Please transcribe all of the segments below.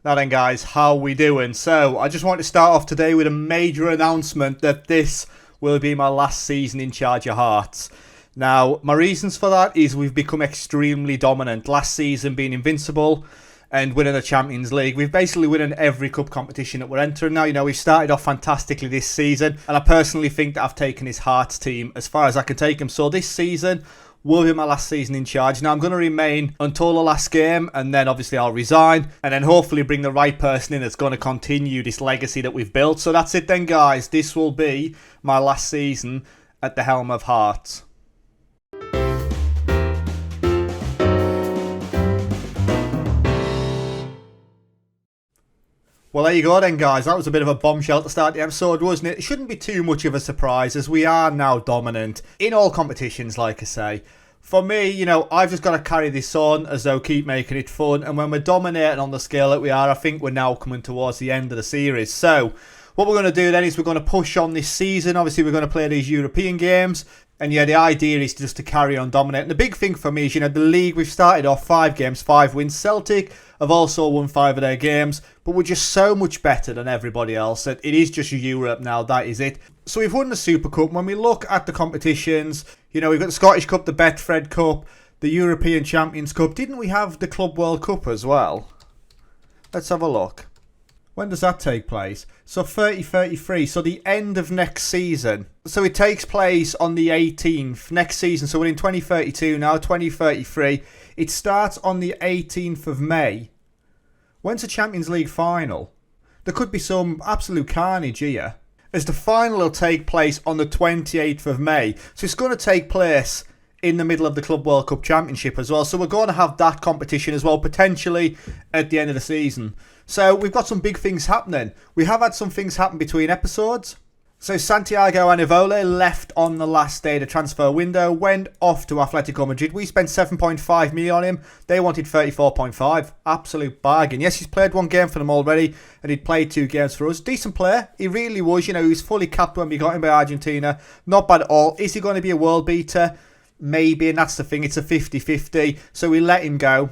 Now then guys, how we doing? So, I just want to start off today with a major announcement that this will be my last season in charge of Hearts. Now, my reasons for that is we've become extremely dominant. Last season being invincible and winning the Champions League. We've basically won every cup competition that we're entering now. You know, we've started off fantastically this season, and I personally think that I've taken this Hearts team as far as I can take them. So this season will be my last season in charge. Now I'm going to remain until the last game, and then obviously I'll resign, and then hopefully bring the right person in that's going to continue this legacy that we've built. So that's it then guys, this will be my last season at the helm of Hearts. Well, there you go then guys, that was a bit of a bombshell to start the episode, wasn't it? It shouldn't be too much of a surprise as we are now dominant in all competitions, like I say. For me, you know, I've just got to carry this on as though keep making it fun, and when we're dominating on the scale that we are, I think we're now coming towards the end of the series. So, what we're going to do then is we're going to push on this season. Obviously, we're going to play these European games. And yeah, the idea is just to carry on dominating. The big thing for me is, you know, the league, we've started off 5 games, 5 wins. Celtic have also won 5 of their games, but we're just so much better than everybody else that it is just Europe now, that is it. So we've won the Super Cup. When we look at the competitions, you know, we've got the Scottish Cup, the Betfred Cup, the European Champions Cup. Didn't we have the Club World Cup as well? Let's have a look. When does that take place? So 30-33, so the end of next season. So it takes place on the 18th next season. So we're in 2032 now, 2033. It starts on the 18th of May. When's the Champions League final? There could be some absolute carnage here, as the final will take place on the 28th of May. So it's going to take place in the middle of the Club World Cup Championship as well. So we're going to have that competition as well, potentially at the end of the season. So we've got some big things happening. We have had some things happen between episodes. So Santiago Anivole left on the last day of the transfer window, went off to Atletico Madrid. We spent 7.5 million on him. They wanted 34.5. Absolute bargain. Yes, he's played 1 game for them already, and he'd played 2 games for us. Decent player. He really was. You know, he was fully capped when we got him by Argentina. Not bad at all. Is he going to be a world beater? Maybe, and that's the thing. It's a 50-50. So we let him go.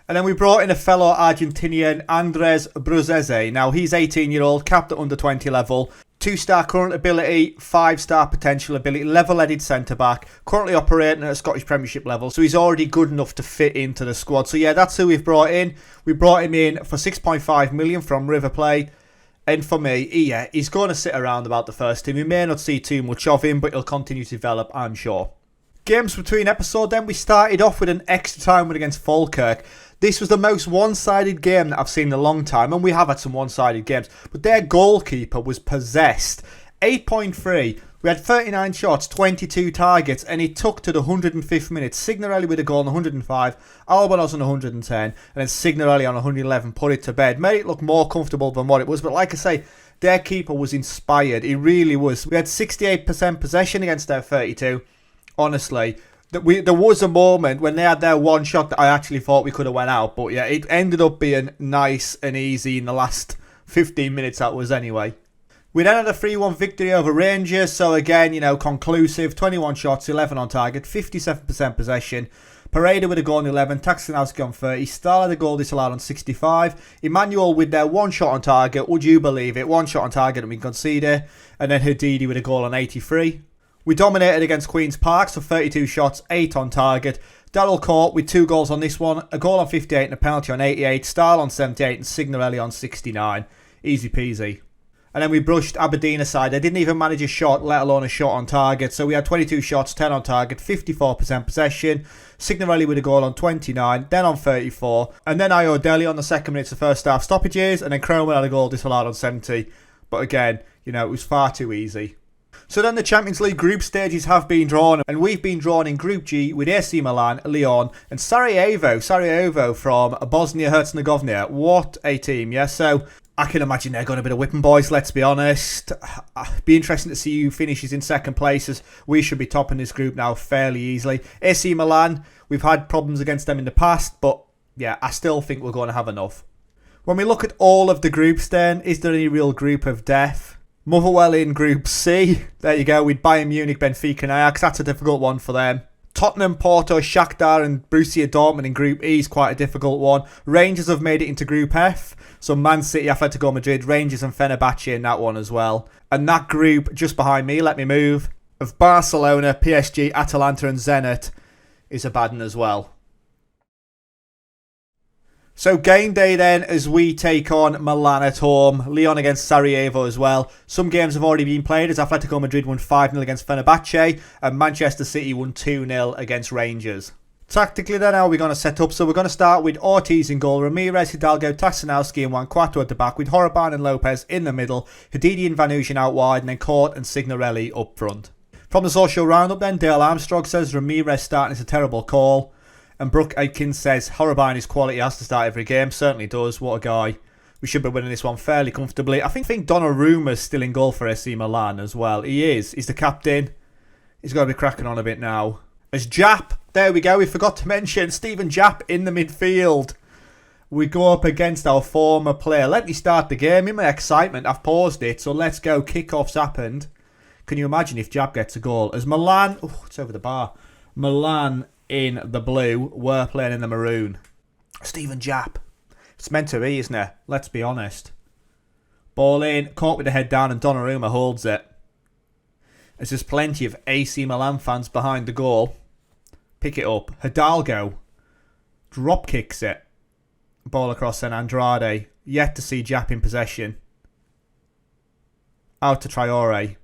And then we brought in a fellow Argentinian, Andres Bruzese. Now, he's 18-year-old, capped at under 20 level. 2-star current ability, 5-star potential ability, level-headed centre-back. Currently operating at a Scottish Premiership level. So he's already good enough to fit into the squad. So yeah, that's who we've brought in. We brought him in for 6.5 million from River Plate. And for me, yeah, he's going to sit around about the first team. We may not see too much of him, but he'll continue to develop, I'm sure. Games between episode then, we started off with an extra time win against Falkirk. This was the most one-sided game that I've seen in a long time, and we have had some one-sided games, but their goalkeeper was possessed. 8.3, we had 39 shots, 22 targets, and it took to the 105th minute. Signorelli with a goal on 105, Albanos on 110, and then Signorelli on 111 put it to bed. Made it look more comfortable than what it was, but like I say, their keeper was inspired. He really was. We had 68% possession against their 32. Honestly, there was a moment when they had their one shot that I actually thought we could have went out. But yeah, it ended up being nice and easy in the last 15 minutes that was anyway. We then had a 3-1 victory over Rangers. So again, you know, conclusive. 21 shots, 11 on target, 57% possession. Pareda with a goal on 11, Taxinowski on 30, Stahl had a goal disallowed on 65, Emmanuel with their 1 shot on target, would you believe it, 1 shot on target and we conceded, and then Hadidi with a goal on 83. We dominated against Queen's Park, so 32 shots, 8 on target. Darryl Court with 2 goals on this one, a goal on 58 and a penalty on 88, Stahl on 78 and Signorelli on 69. Easy peasy. And then we brushed Aberdeen aside. They didn't even manage a shot, let alone a shot on target. So we had 22 shots, 10 on target, 54% possession. Signorelli with a goal on 29, then on 34. And then AIO Delhi on the 2nd minutes of first half stoppages. And then Cromer had a goal disallowed on 70. But again, you know, it was far too easy. So then the Champions League group stages have been drawn, and we've been drawn in Group G with AC Milan, Lyon and Sarajevo from Bosnia-Herzegovina. What a team, yeah? So I can imagine they're going to be the whipping boys, let's be honest. Be interesting to see who finishes in second place, as we should be topping this group now fairly easily. AC Milan, we've had problems against them in the past, but yeah, I still think we're going to have enough. When we look at all of the groups then, is there any real group of death? Motherwell in Group C. There you go, with Bayern Munich, Benfica and Ajax. That's a difficult one for them. Tottenham, Porto, Shakhtar and Borussia Dortmund in Group E is quite a difficult one. Rangers have made it into Group F. So Man City, Atletico Madrid, Rangers and Fenerbahce in that one as well. And that group just behind me, let me move, of Barcelona, PSG, Atalanta and Zenit is a bad one as well. So game day then as we take on Milan at home. Lyon against Sarajevo as well. Some games have already been played as Atletico Madrid won 5-0 against Fenerbahce and Manchester City won 2-0 against Rangers. Tactically then, how are we going to set up? So we're going to start with Ortiz in goal, Ramirez, Hidalgo, Tassanowski and Juan Cuato at the back with Horaban and Lopez in the middle, Hadidi and Vanushin out wide and then Court and Signorelli up front. From the social roundup then, Dale Armstrong says Ramirez starting is a terrible call. And Brooke Aikins says Horaban is quality, has to start every game. Certainly does. What a guy. We should be winning this one fairly comfortably. I think Donnarumma's still in goal for AC Milan as well. He is. He's the captain. He's got to be cracking on a bit now. As Jap, there we go. We forgot to mention Stephen Jap in the midfield. We go up against our former player. Let me start the game. In my excitement, I've paused it. So let's go. Kickoff's happened. Can you imagine if Jap gets a goal? As Milan... Oh, it's over the bar. Milan... in the blue, we're playing in the maroon. Stephen Jap. It's meant to be, isn't it? Let's be honest. Ball in, caught with the head down and Donnarumma holds it. There's plenty of AC Milan fans behind the goal. Pick it up. Hidalgo drop kicks it. Ball across then Andrade. Yet to see Jap in possession. Out to Traore.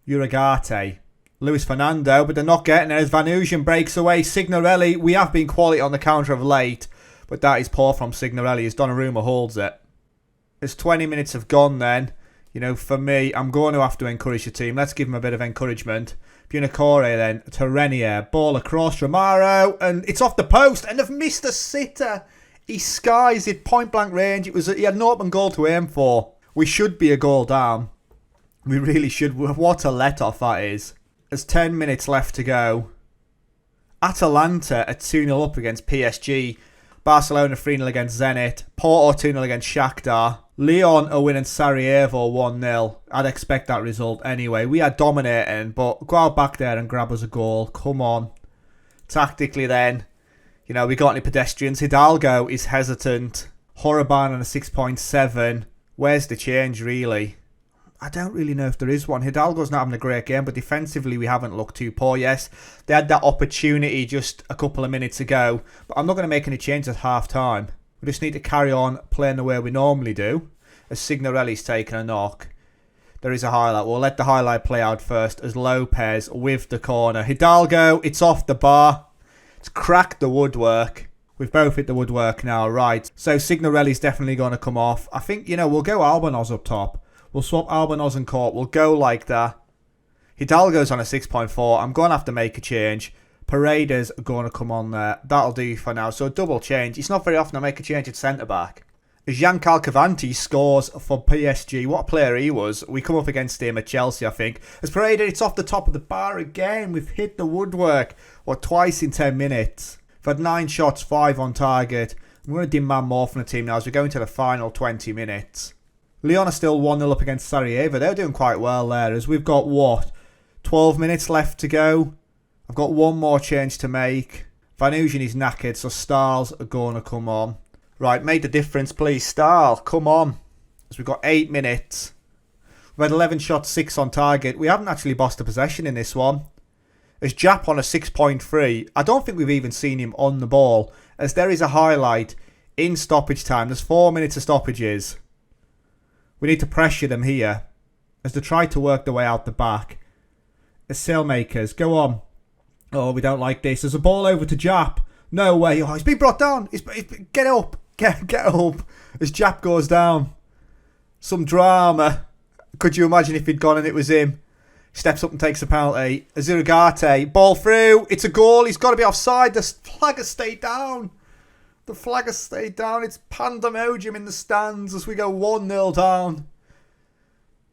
Uragate. Luis Fernando, but they're not getting it as Vanushin breaks away. Signorelli, we have been quality on the counter of late, but that is poor from Signorelli as Donnarumma holds it. As 20 minutes have gone then, you know, for me, I'm going to have to encourage the team. Let's give them a bit of encouragement. Bunacore then to Renier. Ball across, Romaro, and it's off the post, and they've missed a sitter. He skies it point blank range. He had an open goal to aim for. We should be a goal down. We really should. What a let-off that is. There's 10 minutes left to go. Atalanta are 2-0 up against PSG. Barcelona 3-0 against Zenit. Porto 2-0 against Shakhtar. Lyon are winning Sarajevo 1-0. I'd expect that result anyway. We are dominating, but go out back there and grab us a goal. Come on. Tactically then, you know, we got any pedestrians. Hidalgo is hesitant. Horaban on a 6.7. Where's the change really? I don't really know if there is one. Hidalgo's not having a great game, but defensively we haven't looked too poor. Yes, they had that opportunity just a couple of minutes ago, but I'm not going to make any changes at half-time. We just need to carry on playing the way we normally do. As Signorelli's taken a knock, there is a highlight. We'll let the highlight play out first as Lopez with the corner. Hidalgo, it's off the bar. It's cracked the woodwork. We've both hit the woodwork now, right. So Signorelli's definitely going to come off. I think, you know, we'll go Albanos up top. We'll swap Albanos and Court. We'll go like that. Hidalgo's on a 6.4. I'm going to have to make a change. Paredes are going to come on there. That'll do for now. So a double change. It's not very often I make a change at centre-back. Jean Calcavanti scores for PSG. What a player he was. We come up against him at Chelsea, I think. As Paredes, it's off the top of the bar again. We've hit the woodwork. Or twice in 10 minutes. We've had 9 shots, 5 on target. I'm going to demand more from the team now as we go into the final 20 minutes. Lyon are still 1-0 up against Sarajevo. They're doing quite well there as we've got, what, 12 minutes left to go. I've got one more change to make. Vanushin is knackered, so Stahl's are going to come on. Right, make the difference, please. Stahl, come on. As we've got 8 minutes. We've had 11 shots, 6 on target. We haven't actually bossed a possession in this one. As Jap on a 6.3. I don't think we've even seen him on the ball. As there is a highlight in stoppage time. There's 4 minutes of stoppages. We need to pressure them here as they try to work their way out the back. The sailmakers, go on. Oh, we don't like this. There's a ball over to Jap. No way. Oh, he's been brought down. Get up. Get up. As Jap goes down. Some drama. Could you imagine if he'd gone and it was him? Steps up and takes a penalty. Azurigate. Ball through. It's a goal. He's got to be offside. The flag has stayed down. The flag has stayed down. It's pandemonium in the stands as we go 1-0 down.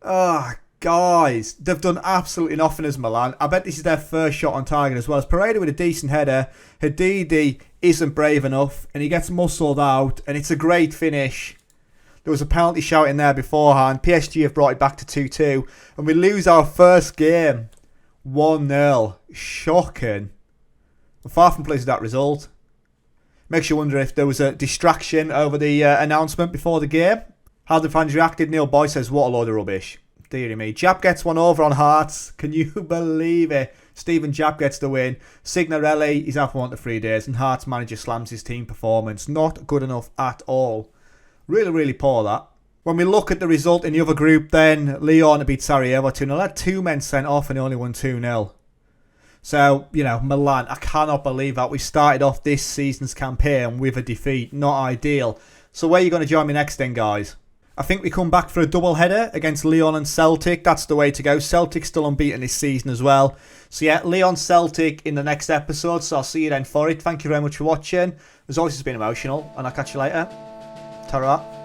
Ah, guys. They've done absolutely nothing as Milan. I bet this is their first shot on target as well. As Paredes with a decent header. Hadidi isn't brave enough. And he gets muscled out. And it's a great finish. There was a penalty shout in there beforehand. PSG have brought it back to 2-2. And we lose our first game. 1-0. Shocking. I'm far from pleased with that result. Makes you wonder if there was a distraction over the announcement before the game. How the fans reacted. Neil Boy says, what a load of rubbish. Deary me. Jap gets one over on Hearts. Can you believe it? Stephen Jap gets the win. Signarelli, he's out for 1 to 3 days. And Hearts manager slams his team performance. Not good enough at all. Really, really poor that. When we look at the result in the other group then, Leon beat Sarajevo 2-0. Had 2 men sent off and he only won 2-0. So, you know, Milan, I cannot believe that. We started off this season's campaign with a defeat. Not ideal. So where are you going to join me next then, guys? I think we come back for a double header against Leon and Celtic. That's the way to go. Celtic's still unbeaten this season as well. So yeah, Leon Celtic in the next episode. So I'll see you then for it. Thank you very much for watching. As always, it's been emotional. And I'll catch you later. Ta-ra.